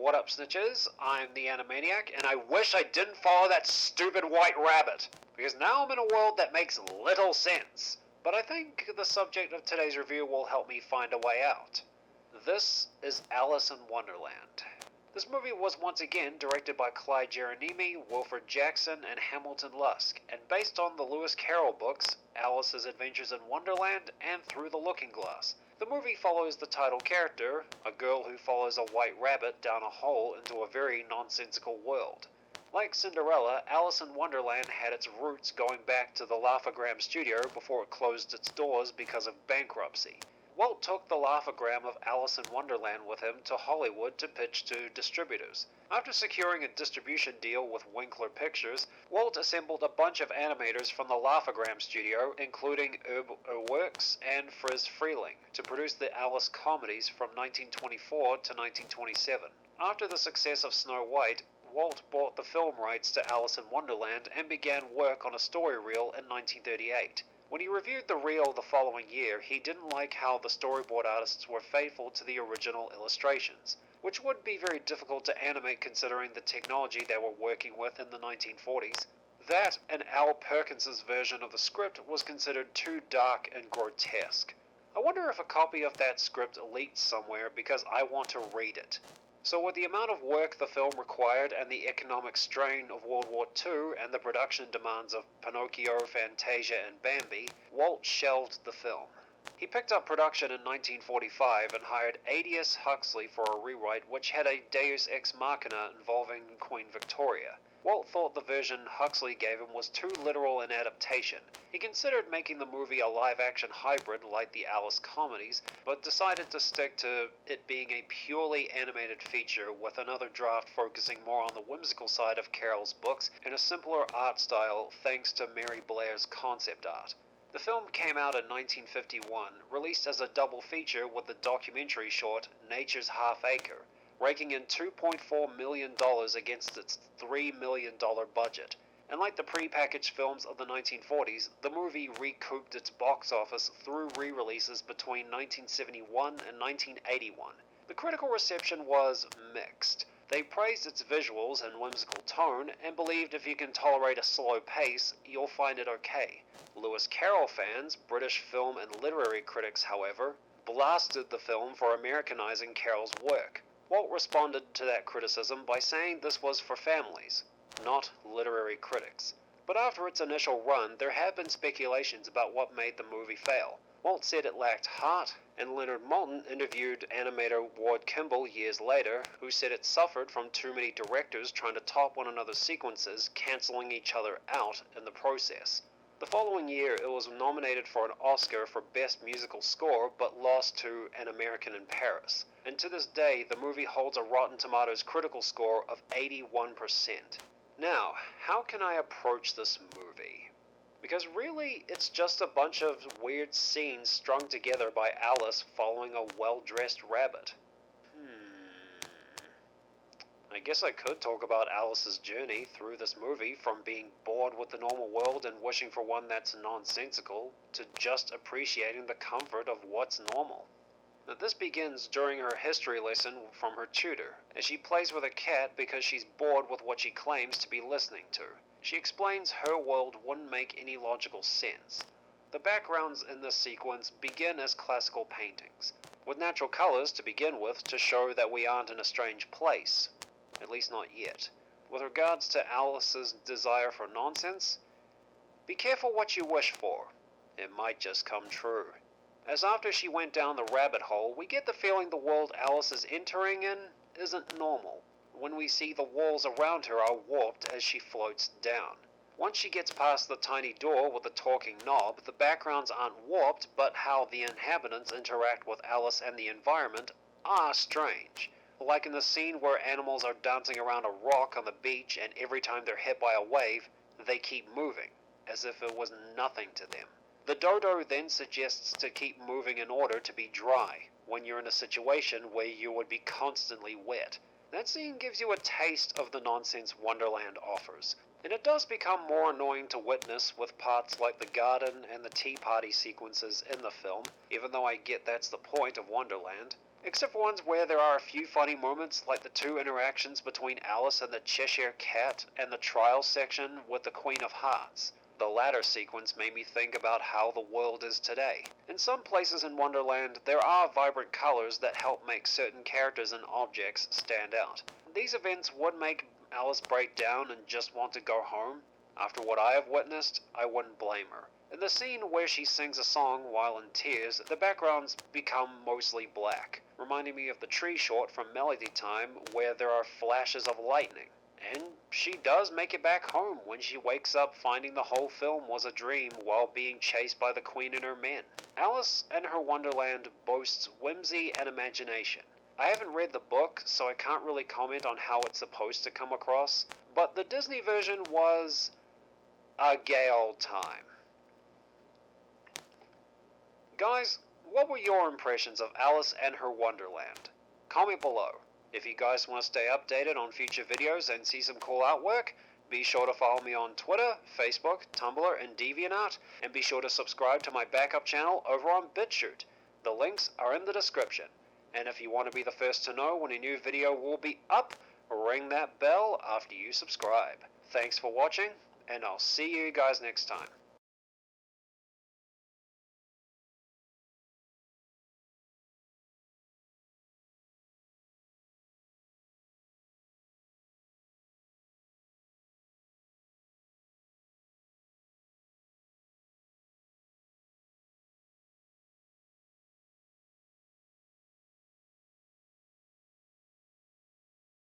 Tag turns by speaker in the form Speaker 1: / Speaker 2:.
Speaker 1: What up, snitches? I'm the Animaniac, and I wish I didn't follow that stupid white rabbit, because now I'm in a world that makes little sense. But I think the subject of today's review will help me find a way out. This is Alice in Wonderland. This movie was once again directed by Clyde Geronimi, Wilfred Jackson, and Hamilton Luske, and based on the Lewis Carroll books, Alice's Adventures in Wonderland and Through the Looking Glass. The movie follows the title character, a girl who follows a white rabbit down a hole into a very nonsensical world. Like Cinderella, Alice in Wonderland had its roots going back to the Laugh-O-Gram studio before it closed its doors because of bankruptcy. Walt took the Laugh-O-Gram of Alice in Wonderland with him to Hollywood to pitch to distributors. After securing a distribution deal with Winkler Pictures, Walt assembled a bunch of animators from the Laugh-O-Gram studio, including Herb Erworks and Friz Freleng, to produce the Alice comedies from 1924 to 1927. After the success of Snow White, Walt bought the film rights to Alice in Wonderland and began work on a story reel in 1938. When he reviewed the reel the following year, he didn't like how the storyboard artists were faithful to the original illustrations, which would be very difficult to animate considering the technology they were working with in the 1940s. That and Al Perkins's version of the script was considered too dark and grotesque. I wonder if a copy of that script leaked somewhere because I want to read it. So with the amount of work the film required and the economic strain of World War II and the production demands of Pinocchio, Fantasia, and Bambi, Walt shelved the film. He picked up production in 1945 and hired Aldous Huxley for a rewrite which had a deus ex machina involving Queen Victoria. Walt thought the version Huxley gave him was too literal in adaptation. He considered making the movie a live-action hybrid like the Alice comedies, but decided to stick to it being a purely animated feature with another draft focusing more on the whimsical side of Carroll's books and a simpler art style thanks to Mary Blair's concept art. The film came out in 1951, released as a double feature with the documentary short Nature's Half Acre, raking in $2.4 million against its $3 million budget. And like the pre-packaged films of the 1940s, the movie recouped its box office through re-releases between 1971 and 1981. The critical reception was mixed. They praised its visuals and whimsical tone, and believed if you can tolerate a slow pace, you'll find it okay. Lewis Carroll fans, British film and literary critics, however, blasted the film for Americanizing Carroll's work. Walt responded to that criticism by saying this was for families, not literary critics. But after its initial run, there have been speculations about what made the movie fail. Walt said it lacked heart, and Leonard Maltin interviewed animator Ward Kimball years later, who said it suffered from too many directors trying to top one another's sequences, cancelling each other out in the process. The following year, it was nominated for an Oscar for Best Musical Score, but lost to An American in Paris. And to this day, the movie holds a Rotten Tomatoes critical score of 81%. Now, how can I approach this movie? Because really, it's just a bunch of weird scenes strung together by Alice following a well-dressed rabbit. I guess I could talk about Alice's journey through this movie from being bored with the normal world and wishing for one that's nonsensical, to just appreciating the comfort of what's normal. Now, this begins during her history lesson from her tutor, as she plays with a cat because she's bored with what she claims to be listening to. She explains her world wouldn't make any logical sense. The backgrounds in this sequence begin as classical paintings, with natural colors to begin with to show that we aren't in a strange place. At least not yet. With regards to Alice's desire for nonsense, be careful what you wish for. It might just come true. As after she went down the rabbit hole, we get the feeling the world Alice is entering in isn't normal, when we see the walls around her are warped as she floats down. Once she gets past the tiny door with the talking knob, the backgrounds aren't warped, but how the inhabitants interact with Alice and the environment are strange. Like in the scene where animals are dancing around a rock on the beach and every time they're hit by a wave, they keep moving, as if it was nothing to them. The dodo then suggests to keep moving in order to be dry, when you're in a situation where you would be constantly wet. That scene gives you a taste of the nonsense Wonderland offers, and it does become more annoying to witness with parts like the garden and the tea party sequences in the film, even though I get that's the point of Wonderland. except for ones where there are a few funny moments, like the two interactions between Alice and the Cheshire Cat and the trial section with the Queen of Hearts. The latter sequence made me think about how the world is today. In some places in Wonderland, there are vibrant colors that help make certain characters and objects stand out. These events would make Alice break down and just want to go home. After what I have witnessed, I wouldn't blame her. In the scene where she sings a song while in tears, the backgrounds become mostly black, reminding me of the tree short from Melody Time where there are flashes of lightning. And she does make it back home when she wakes up finding the whole film was a dream while being chased by the Queen and her men. Alice and her Wonderland boasts whimsy and imagination. I haven't read the book, so I can't really comment on how it's supposed to come across, but the Disney version was a gay old time. Guys, what were your impressions of Alice and her Wonderland? Comment below. If you guys want to stay updated on future videos and see some cool artwork, be sure to follow me on Twitter, Facebook, Tumblr, and DeviantArt, and be sure to subscribe to my backup channel over on BitChute. The links are in the description. And if you want to be the first to know when a new video will be up, ring that bell after you subscribe. Thanks for watching, and I'll see you guys next time.